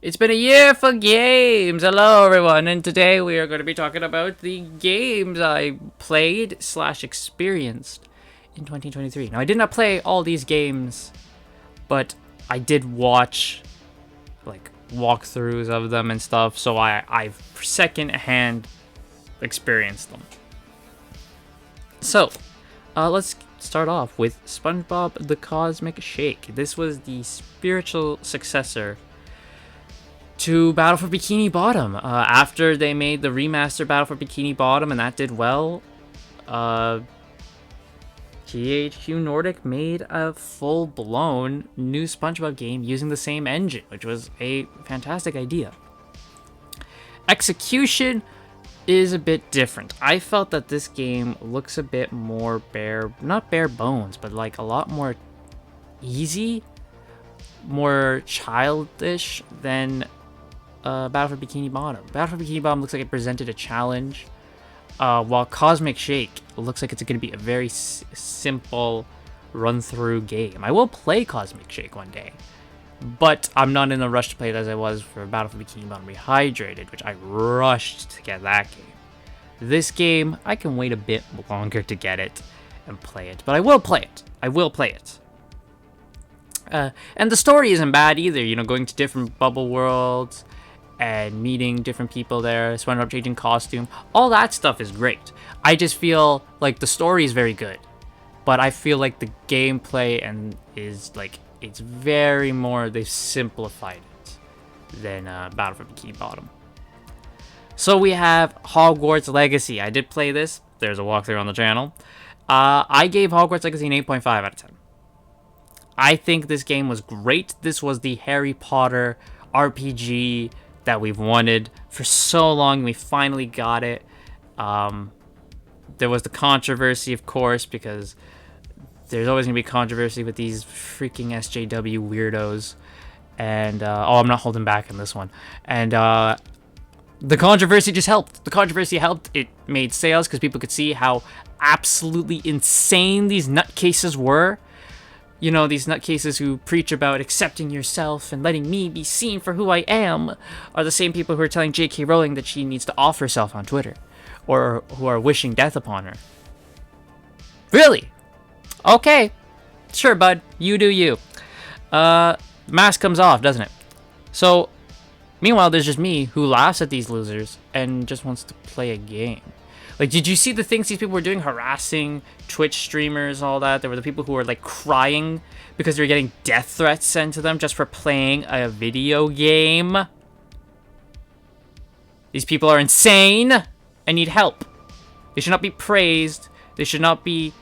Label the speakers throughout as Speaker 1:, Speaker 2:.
Speaker 1: It's been a year for games. Hello, everyone, and today we are going to be talking about the games I played slash experienced in 2023. Now, I did not play all these games, but I did watch like walkthroughs of them and stuff, so I've second-hand experienced them. So, let's start off with SpongeBob the Cosmic Shake. This was the spiritual successor to Battle for Bikini Bottom. After they made the remaster Battle for Bikini Bottom and that did well, THQ Nordic made a full-blown new SpongeBob game using the same engine, which was a fantastic idea. Execution is a bit different. I felt that this game looks a bit more not bare bones, but like a lot more easy, more childish than Battle for Bikini Bottom. Battle for Bikini Bottom looks like it presented a challenge, while Cosmic Shake looks like it's going to be a very simple run-through game. I will play Cosmic Shake one day, but I'm not in a rush to play it as I was for Battle for Bikini Bottom Rehydrated, which I rushed to get that game. This game, I can wait a bit longer to get it and play it, but I will play it. I will play it. And the story isn't bad either, you know, going to different bubble worlds and meeting different people there, SpongeBob changing costume, all that stuff is great. I just feel like the story is very good, but I feel like the gameplay is like, it's very more, they've simplified it than Battle for Bikini Bottom. So we have Hogwarts Legacy. I did play this. There's a walkthrough on the channel. I gave Hogwarts Legacy an 8.5 out of 10. I think this game was great. This was the Harry Potter RPG that we've wanted for so long. We finally got it. There was the controversy, of course, because there's always going to be controversy with these freaking SJW weirdos. And, I'm not holding back on this one. And, the controversy just helped. The controversy helped. It made sales because people could see how absolutely insane these nutcases were. You know, these nutcases who preach about accepting yourself and letting me be seen for who I am are the same people who are telling J.K. Rowling that she needs to off herself on Twitter, or who are wishing death upon her. Really? Okay. Sure, bud. You do you. Mask comes off, doesn't it? So, meanwhile, there's just me who laughs at these losers and just wants to play a game. Like, did you see the things these people were doing? Harassing Twitch streamers, all that. There were the people who were, like, crying because they were getting death threats sent to them just for playing a video game. These people are insane and need help. They should not be praised. They should not be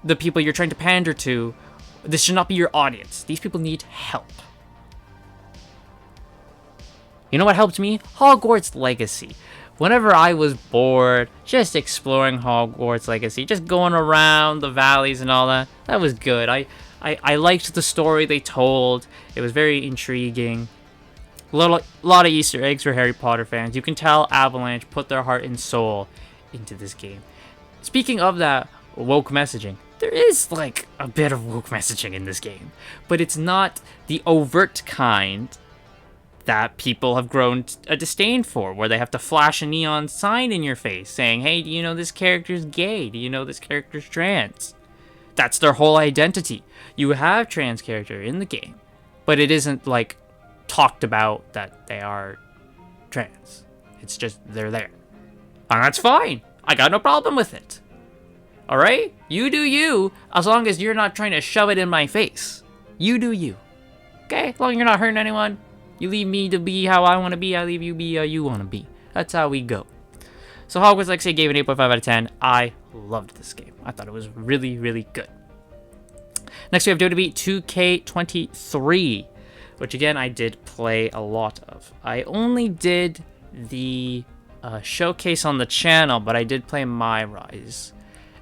Speaker 1: the people you're trying to pander to. This should not be your audience. These people need help. You know what helped me? Hogwarts Legacy. Whenever I was bored, just exploring Hogwarts Legacy, just going around the valleys and all that, that was good. I liked the story they told. It was very intriguing. A lot of Easter eggs for Harry Potter fans. You can tell Avalanche put their heart and soul into this game. Speaking of that woke messaging, there is like a bit of woke messaging in this game, but it's not the overt kind that people have grown a disdain for, where they have to flash a neon sign in your face saying, hey, do you know this character's gay? Do you know this character's trans? That's their whole identity. You have trans character in the game, but it isn't like talked about that they are trans. It's just they're there. And that's fine. I got no problem with it. Alright? You do you, as long as you're not trying to shove it in my face. You do you. Okay? As long as you're not hurting anyone. You leave me to be how I want to be, I leave you be how you want to be. That's how we go. So Hogwarts Legacy gave an 8.5 out of 10. I loved this game. I thought it was really, really good. Next we have WWE 2K23, which again I did play a lot of. I only did the showcase on the channel, but I did play My Rise.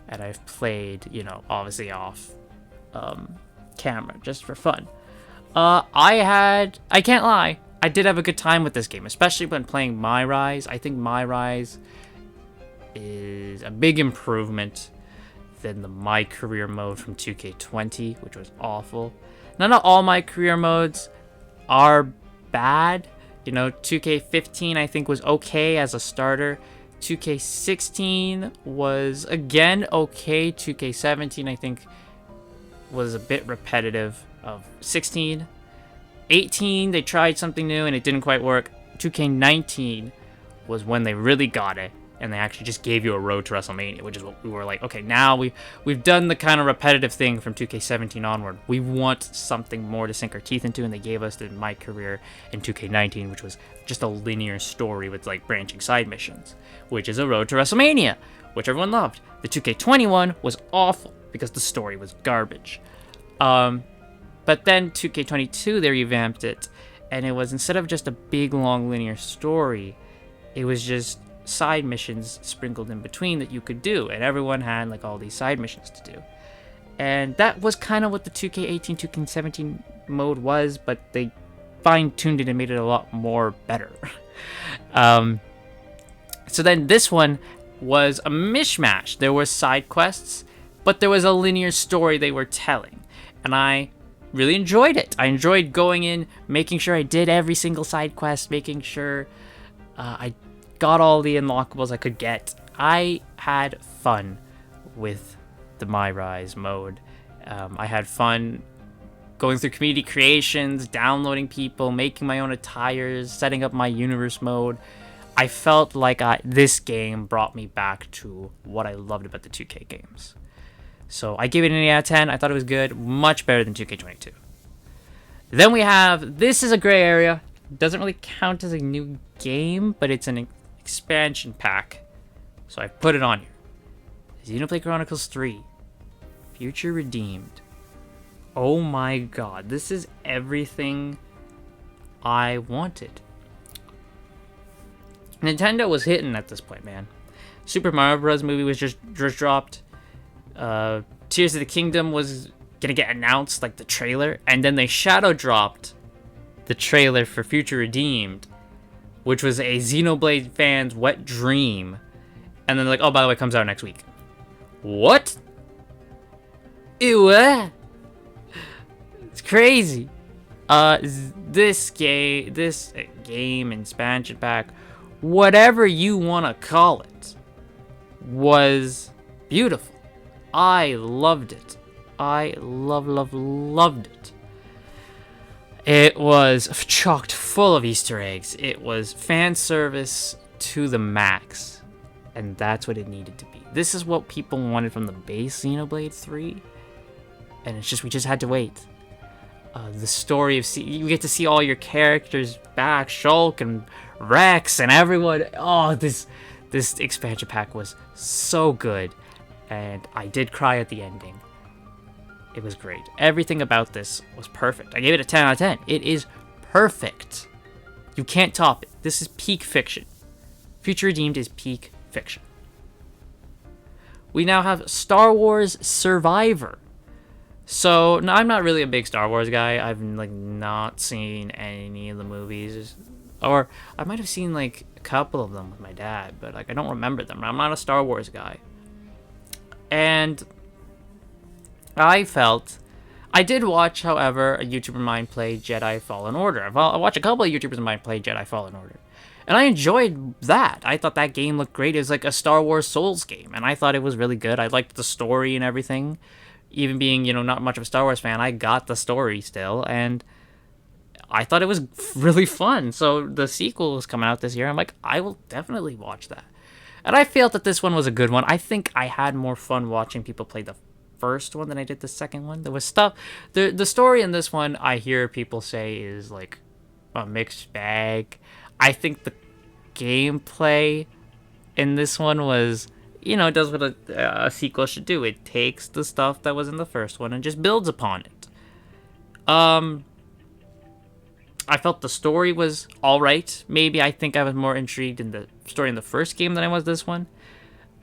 Speaker 1: And I've played, you know, obviously off camera, just for fun. I can't lie, I did have a good time with this game, especially when playing My Rise. I think My Rise is a big improvement than the My Career mode from 2K20, which was awful. Now, not all My Career modes are bad. You know, 2K15 I think was okay as a starter. 2K16 was again okay. 2K17 I think was a bit repetitive of 16. 18 they tried something new and it didn't quite work. 2K19 was when they really got it and they actually just gave you a road to WrestleMania, which is what we were like, okay, now we've done the kind of repetitive thing from 2K17 onward. We want something more to sink our teeth into, and they gave us My Career in 2K19, which was just a linear story with like branching side missions, which is a road to WrestleMania, which everyone loved. The 2K21 was awful because the story was garbage. But then 2K22 they revamped it, and it was, instead of just a big long linear story, it was just side missions sprinkled in between that you could do, and everyone had like all these side missions to do. And that was kind of what the 2K18 2K17 mode was, but they fine-tuned it and made it a lot more better. So then this one was a mishmash. There were side quests, but there was a linear story they were telling, and I really enjoyed it. I enjoyed going in, making sure I did every single side quest, making sure I got all the unlockables I could get. I had fun with the My Rise mode. I had fun going through community creations, downloading people, making my own attires, setting up my universe mode. I felt like this game brought me back to what I loved about the 2K games. So I gave it an 8 out of 10. I thought it was good, much better than 2K22. Then we have, this is a gray area. Doesn't really count as a new game, but it's an expansion pack, so I put it on here. Xenoblade Chronicles 3 Future Redeemed. Oh my god, this is everything I wanted. Nintendo was hitting at this point, man. Super Mario Bros. Movie was just dropped. Tears of the Kingdom was gonna get announced, like the trailer, and then they shadow dropped the trailer for Future Redeemed, which was a Xenoblade fan's wet dream. And then they're like, oh, by the way, it comes out next week. What? Ew. It's crazy. This game expansion pack, whatever you want to call it, was beautiful. I loved it. I loved it. It was chocked full of Easter eggs. It was fan service to the max. And that's what it needed to be. This is what people wanted from the base Xenoblade 3. And it's just, we just had to wait. The story of... you get to see all your characters back. Shulk and Rex and everyone. Oh, this expansion pack was so good. And I did cry at the ending. It was great. Everything about this was perfect. I gave it a 10 out of 10. It is perfect. You can't top it. This is peak fiction. Future Redeemed is peak fiction. We now have Star Wars Survivor. So, no, I'm not really a big Star Wars guy. I've not seen any of the movies. Or I might have seen a couple of them with my dad, but I don't remember them. I'm not a Star Wars guy. And I did watch, however, a YouTuber of mine play Jedi Fallen Order. I watched a couple of YouTubers of mine play Jedi Fallen Order. And I enjoyed that. I thought that game looked great. It was like a Star Wars Souls game. And I thought it was really good. I liked the story and everything. Even being, not much of a Star Wars fan, I got the story still. And I thought it was really fun. So the sequel is coming out this year. I'm like, I will definitely watch that. And I felt that this one was a good one. I think I had more fun watching people play the first one than I did the second one. There was stuff... The story in this one, I hear people say, is a mixed bag. I think the gameplay in this one was... it does what a sequel should do. It takes the stuff that was in the first one and just builds upon it. I felt the story was alright. Maybe I think I was more intrigued in the story in the first game than I was this one.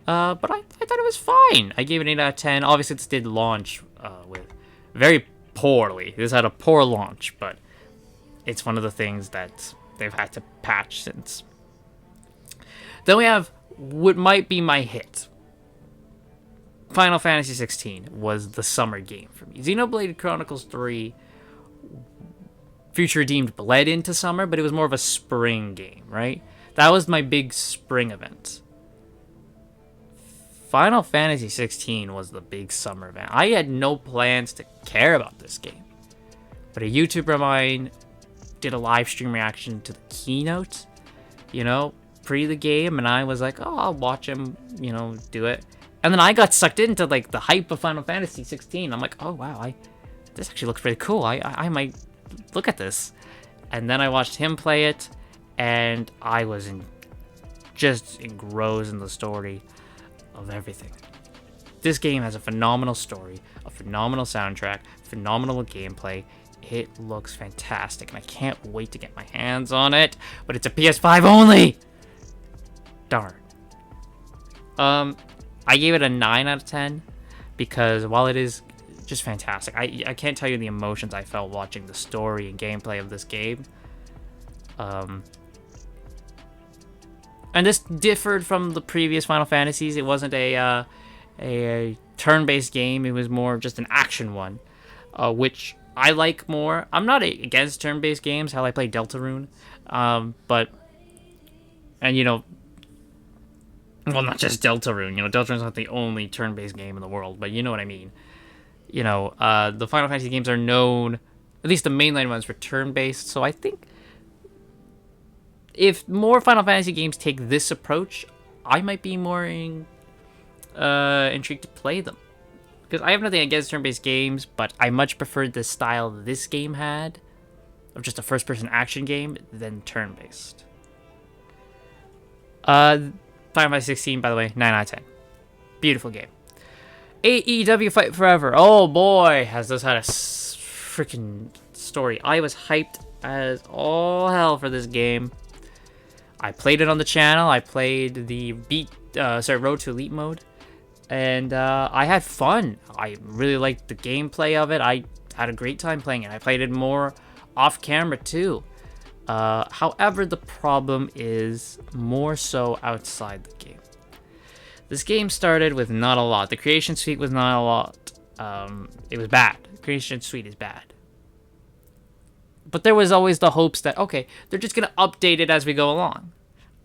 Speaker 1: But I thought it was fine. I gave it an 8 out of 10. Obviously, this did launch with very poorly. This had a poor launch, but it's one of the things that they've had to patch since. Then we have what might be my hit. Final Fantasy XVI was the summer game for me. Xenoblade Chronicles 3 Future Redeemed bled into summer, but it was more of a spring game, right? That was my big spring event. Final Fantasy 16 was the big summer event. I had no plans to care about this game, but a YouTuber of mine did a live stream reaction to the keynote, pre the game, and I was like, oh, I'll watch him, do it. And then I got sucked into like the hype of Final Fantasy 16. I'm like, oh wow, this actually looks pretty cool. I might look at this. And then I watched him play it, and I was just engrossed in the story of everything. This game has a phenomenal story, a phenomenal soundtrack, phenomenal gameplay. It looks fantastic, and I can't wait to get my hands on it. But it's a PS5 only. Darn. I gave it a 9 out of 10 because while it is just fantastic, I can't tell you the emotions I felt watching the story and gameplay of this game. And this differed from the previous Final Fantasies. It wasn't a turn-based game. It was more just an action one, which I like more. I'm not against turn-based games. Hell, I play Deltarune, well, not just Deltarune. Deltarune's not the only turn-based game in the world, but you know what I mean. The Final Fantasy games are known, at least the mainline ones, for turn-based. So I think if more Final Fantasy games take this approach, I might be more intrigued to play them. Because I have nothing against turn-based games, but I much preferred the style this game had, of just a first-person action game, than turn-based. Final Fantasy 16, by the way, 9 out of 10. Beautiful game. AEW Fight Forever. Oh boy, has this had a freaking story. I was hyped as all hell for this game. I played it on the channel. I played the Road to Elite mode. And I had fun. I really liked the gameplay of it. I had a great time playing it. I played it more off camera too. However, the problem is more so outside the game. This game started with not a lot. The Creation Suite was not a lot. It was bad. The Creation Suite is bad. But there was always the hopes that, okay, they're just going to update it as we go along.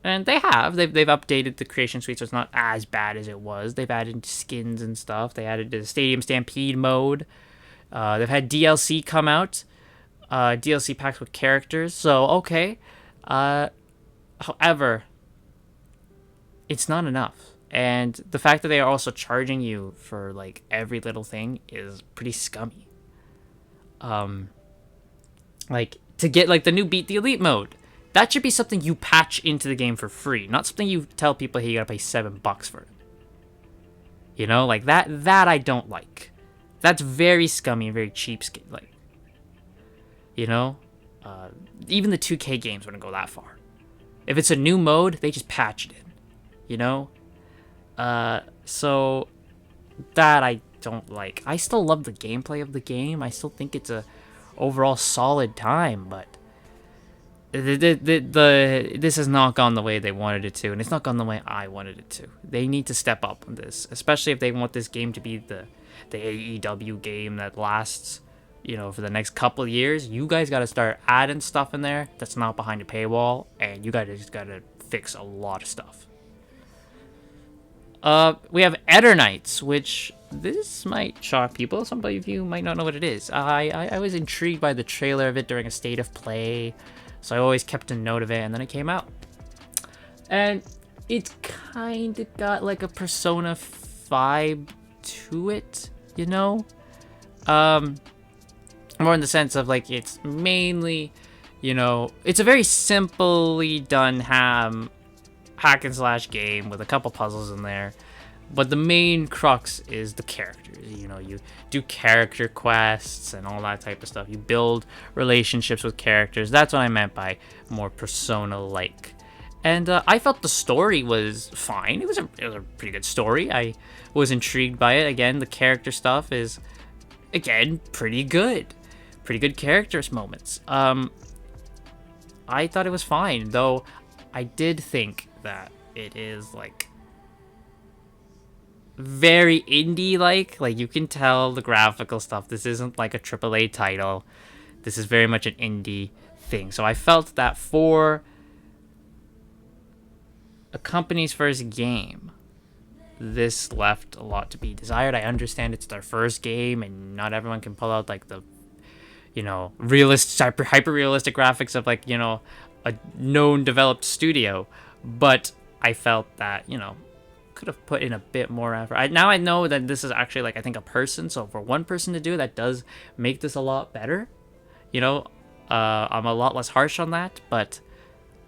Speaker 1: And they have. They've updated the Creation Suite, so it's not as bad as it was. They've added skins and stuff. They added the Stadium Stampede mode. They've had DLC come out. DLC packs with characters. So, okay. However, it's not enough. And the fact that they are also charging you for, like, every little thing is pretty scummy. Like, to get, like, the new Beat the Elite mode. That should be something you patch into the game for free, not something you tell people, hey, you gotta pay $7 for it. Like, that I don't like. That's very scummy and very cheapskate, like. Even the 2K games wouldn't go that far. If it's a new mode, they just patch it in, So, that I don't like. I still love the gameplay of the game. I still think it's a overall solid time, but this has not gone the way they wanted it to, and it's not gone the way I wanted it to. They need to step up on this, especially if they want this game to be the AEW game that lasts, for the next couple of years. You guys got to start adding stuff in there that's not behind a paywall, and you guys just got to fix a lot of stuff. We have Eternights, which this might shock people. Some of you might not know what it is. I was intrigued by the trailer of it during a state of play, so I always kept a note of it, and then it came out. And it's kind of got like a Persona vibe to it, more in the sense of like it's mainly, it's a very simply done hack and slash game with a couple puzzles in there, but the main crux is the characters. You do character quests and all that type of stuff. You build relationships with characters. That's what I meant by more Persona-like. And I felt the story was fine. It was a pretty good story. I was intrigued by it. Again, the character stuff is, again, pretty good. Pretty good characters moments. I thought it was fine, though I did think that it is, like, very indie-like. Like, you can tell the graphical stuff. This isn't, like, a AAA title. This is very much an indie thing. So I felt that for a company's first game, this left a lot to be desired. I understand it's their first game, and not everyone can pull out like the, hyper realistic graphics of like, a known developed studio. But I felt that, could have put in a bit more effort. Now I know that this is actually like, I think, a person. So for one person to do that does make this a lot better. I'm a lot less harsh on that, but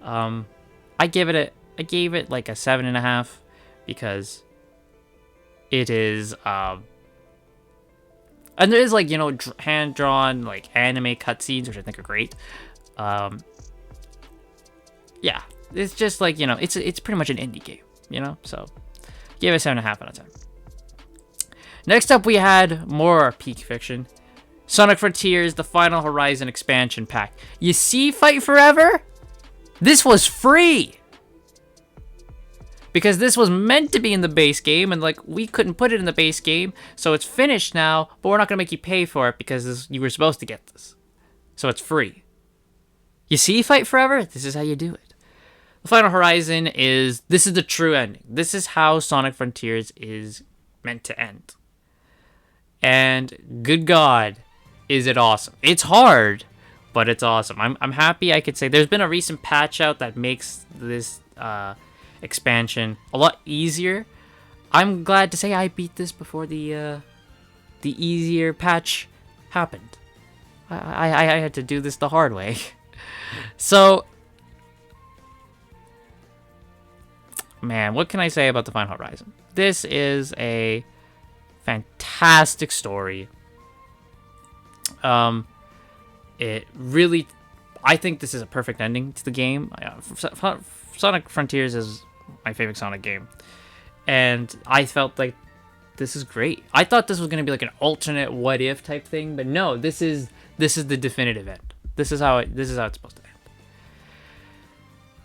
Speaker 1: I gave it like a 7.5 because it is and there is like, hand drawn like anime cutscenes, which I think are great. Yeah, it's just like, it's pretty much an indie game, so give it 7.5 out of 10. Next up, we had more Peak Fiction. Sonic Frontiers, the Final Horizon expansion pack. You see, Fight Forever? This was free! Because this was meant to be in the base game, and like, we couldn't put it in the base game, so it's finished now, but we're not gonna make you pay for it because you were supposed to get this. So it's free. You see, Fight Forever? This is how you do it. The Final Horizon this is the true ending. This is how Sonic Frontiers is meant to end. And good God, is it awesome. It's hard, but it's awesome. I'm happy I could say there's been a recent patch out that makes this expansion a lot easier. I'm glad to say I beat this before the easier patch happened. I had to do this the hard way. So, man, what can I say about the Final Horizon? This is a fantastic story. It really, I think this is a perfect ending to the game. Sonic Frontiers is my favorite Sonic game, and I felt like this is great. I thought this was going to be like an alternate what if type thing, but no, this is the definitive end. This is how it's supposed to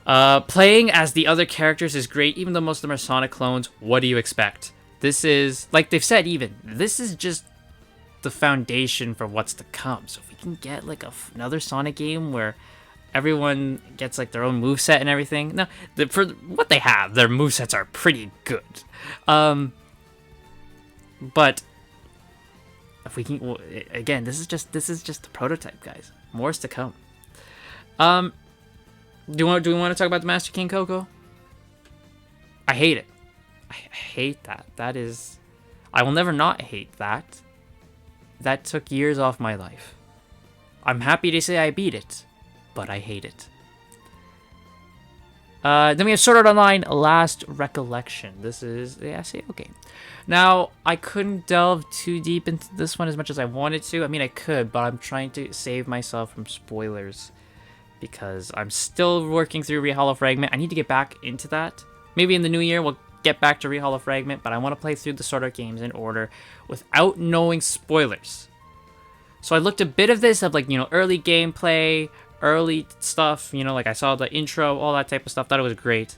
Speaker 1: end. Playing as the other characters is great, even though most of them are Sonic clones. What do you expect? This is, like they've said, this is just the foundation for what's to come. So if we can get like another Sonic game where everyone gets like their own moveset and everything. Now, for what they have, their movesets are pretty good. But if we can, again, this is just the prototype, guys. More's to come. Do we want to talk about the Master King Coco? I hate it. I hate that. That is, I will never not hate that. That took years off my life. I'm happy to say I beat it, but I hate it. Then we have Sword Art Online Last Recollection. This is the SAO game. Now, I couldn't delve too deep into this one as much as I wanted to. I mean, I could, but I'm trying to save myself from spoilers because I'm still working through Rehollow Fragment. I need to get back into that. Maybe in the new year we'll get back to Rehollow Fragment, but I want to play through the Sword Art games in order without knowing spoilers. So I looked a bit of this, of like, early gameplay, early stuff, like I saw the intro, all that type of stuff. Thought it was great.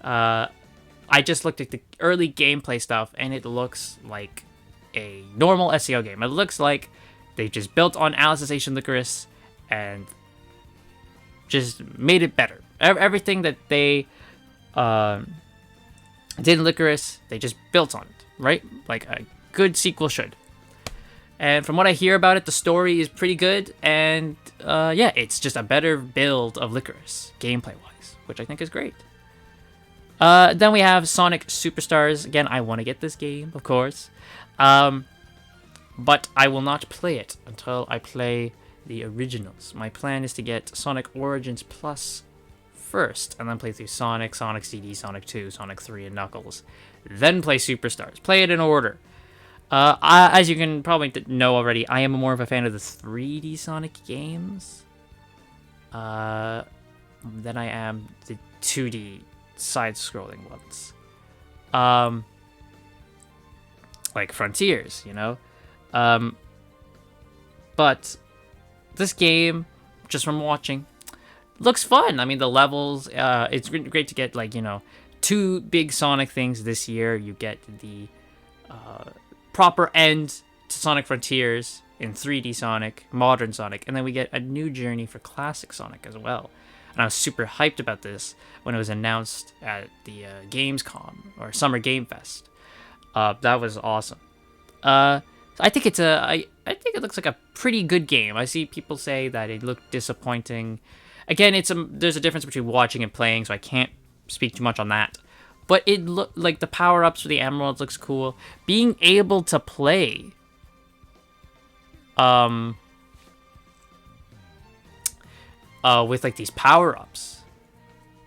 Speaker 1: I just looked at the early gameplay stuff, and it looks like a normal SEO game. It looks like they just built on Alice's Ancient Licorice and just made it better. Everything that they did in Licorice, they just built on it, right? Like a good sequel should. And from what I hear about it, the story is pretty good, and yeah, it's just a better build of Licorice, gameplay-wise, which I think is great. Then we have Sonic Superstars. Again, I want to get this game, of course, but I will not play it until I play the originals. My plan is to get Sonic Origins Plus first, and then play through Sonic, Sonic CD, Sonic 2, Sonic 3, and Knuckles. Then play Superstars. Play it in order. As you can probably know already, I am more of a fan of the 3D Sonic games than I am the 2D side-scrolling ones. Like Frontiers, But this game, just from watching, looks fun. I mean, the levels, it's great to get, like, 2 big Sonic things this year. You get the proper end to Sonic Frontiers, in 3D Sonic, modern Sonic, and then we get a new journey for classic Sonic as well. And I was super hyped about this when it was announced at the Gamescom or Summer Game Fest. That was awesome. I think I think it looks like a pretty good game. I see people say that it looked disappointing. Again, there's a difference between watching and playing, so I can't speak too much on that. But it looked like the power-ups for the emeralds looks cool. Being able to play with like these power-ups,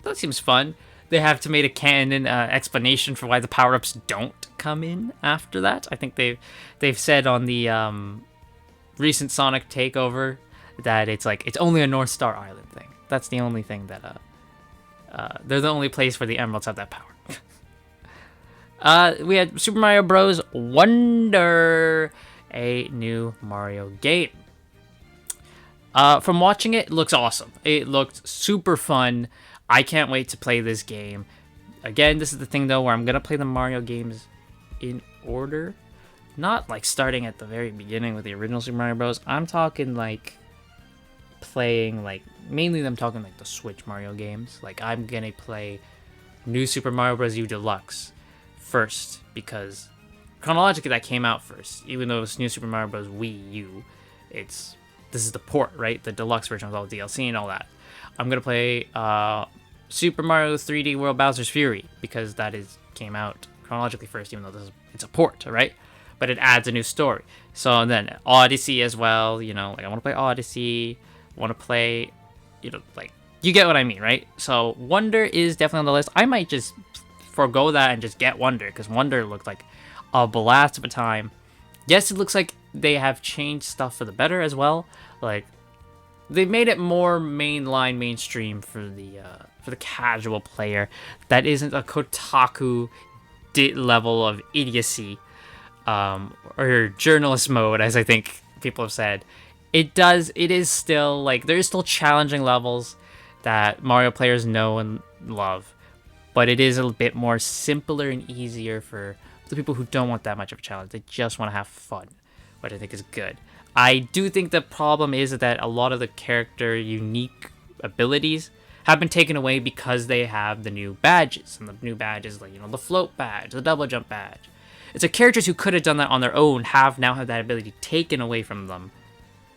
Speaker 1: that seems fun. They have to make a canon explanation for why the power-ups don't come in after that. I think they've said on the recent Sonic Takeover that it's only a North Star Island thing. That's the only thing that they're the only place where the emeralds have that power. We had Super Mario Bros. Wonder, a new Mario game. From watching it, it looks awesome. It looked super fun. I can't wait to play this game. Again, this is the thing though, where I'm gonna play the Mario games in order, not like starting at the very beginning with the original Super Mario Bros. I'm talking like playing like mainly I'm talking like the Switch Mario games. Like I'm gonna play New Super Mario Bros. U Deluxe first because chronologically that came out first, even though it's New Super Mario Bros. Wii U. This is the port, right? The deluxe version with all the DLC and all that. I'm gonna play Super Mario 3D World Bowser's Fury because came out chronologically first, even though it's a port, right? But it adds a new story. So then Odyssey as well. You know, like I want to play Odyssey. I want to play, like you get what I mean, right? So Wonder is definitely on the list. I might just forego that and just get Wonder because Wonder looked like a blast of a time. Yes, it looks like they have changed stuff for the better as well. Like they've made it more mainstream for the casual player that isn't a Kotaku level of idiocy or journalist mode, as I think people have said. It is still like there's still challenging levels that Mario players know and love, but it is a bit more simpler and easier for the people who don't want that much of a challenge. They just want to have fun, which I think is good. I do think the problem is that a lot of the character unique abilities have been taken away because they have the new badges. And the new badges, like, the float badge, the double jump badge. It's like characters who could have done that on their own now have that ability taken away from them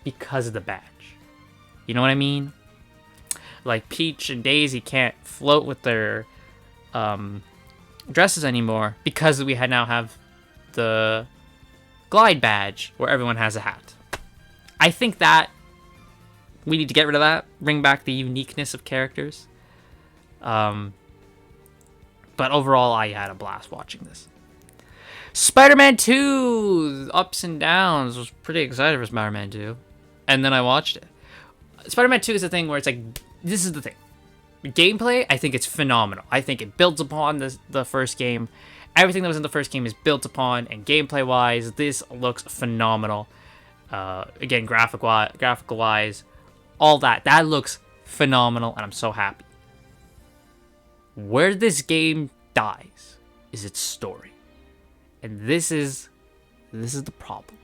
Speaker 1: because of the badge. You know what I mean? Like Peach and Daisy can't float with their dresses anymore because we now have the glide badge where everyone has a hat. I think that we need to get rid of that, bring back the uniqueness of characters. But overall, I had a blast watching this. Spider-Man 2, ups and downs. I was pretty excited for Spider-Man 2. And then I watched it. Spider-Man 2 is the thing where it's like, this is the thing. Gameplay, I think it's phenomenal. I think it builds upon the first game. Everything that was in the first game is built upon, and gameplay-wise, this looks phenomenal. Again, graphical-wise, all that looks phenomenal, and I'm so happy. Where this game dies is its story. And this is the problem.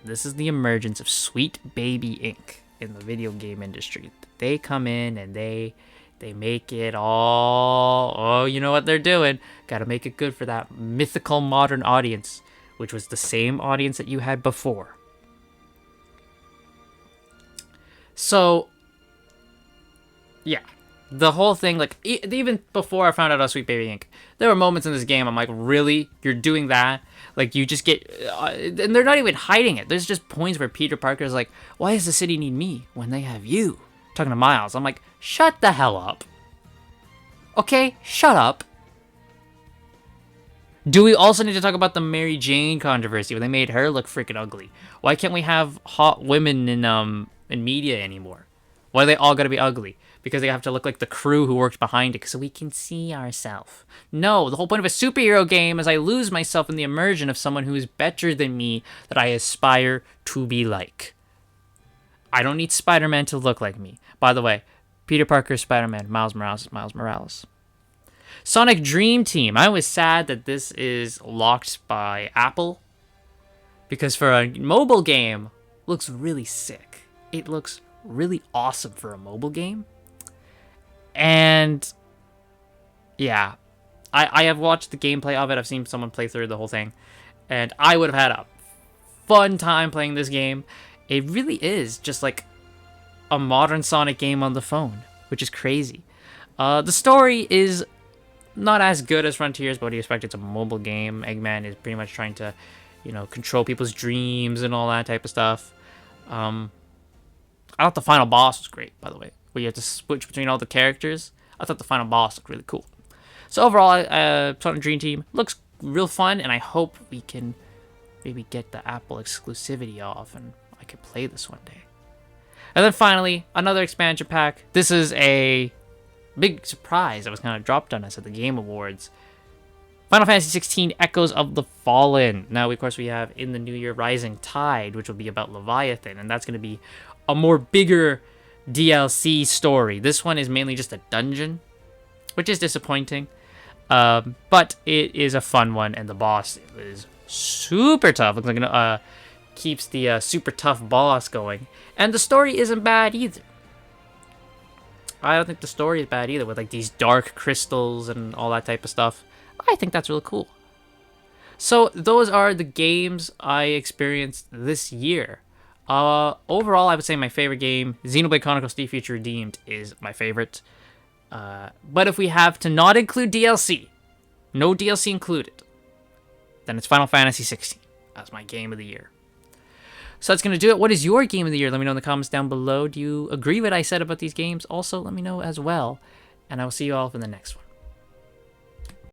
Speaker 1: And this is the emergence of Sweet Baby Inc. in the video game industry. They come in and they make it all... Oh, you know what they're doing. Gotta make it good for that mythical modern audience, which was the same audience that you had before. So, yeah. The whole thing, like, even before I found out about Sweet Baby Inc., there were moments in this game I'm like, really? You're doing that? Like, you just get... and they're not even hiding it. There's just points where Peter Parker is like, why does the city need me when they have you? Talking to Miles. I'm like, shut the hell up. Okay? Shut up. Do we also need to talk about the Mary Jane controversy where they made her look freaking ugly? Why can't we have hot women in media anymore? Why are they all gotta be ugly? Because they have to look like the crew who worked behind it so we can see ourselves. No, the whole point of a superhero game is I lose myself in the immersion of someone who is better than me that I aspire to be like. I don't need Spider-Man to look like me. By the way, Peter Parker is Spider-Man, Miles Morales is Miles Morales. Sonic Dream Team. I was sad that this is locked by Apple. Because for a mobile game, looks really sick. It looks really awesome for a mobile game. And yeah, I have watched the gameplay of it. I've seen someone play through the whole thing, and I would have had a fun time playing this game. It really is just like a modern Sonic game on the phone, which is crazy. The story is not as good as Frontiers, but what do you expect? It's a mobile game. Eggman is pretty much trying to, control people's dreams and all that type of stuff. I thought the final boss was great, by the way, where you have to switch between all the characters. I thought the final boss looked really cool. So overall, Sonic Dream Team looks real fun, and I hope we can maybe get the Apple exclusivity off, and I can play this one day. And then finally, another expansion pack. This is a big surprise that was kind of dropped on us at the Game Awards. Final Fantasy XVI Echoes of the Fallen. Now, of course, we have In the New Year Rising Tide, which will be about Leviathan, and that's going to be a more bigger DLC story. This one is mainly just a dungeon, which is disappointing. But it is a fun one, and the boss is super tough. Looks like it keeps the super tough boss going. And the story isn't bad either. I don't think the story is bad either, with like these dark crystals and all that type of stuff. I think that's really cool. So those are the games I experienced this year. Overall, I would say my favorite game, Xenoblade Chronicles 3 Future Redeemed, is my favorite. But if we have to not include DLC, no DLC included, then it's Final Fantasy 16 as my game of the year. So that's going to do it. What is your game of the year? Let me know in the comments down below. Do you agree with what I said about these games? Also, let me know as well. And I will see you all in the next one.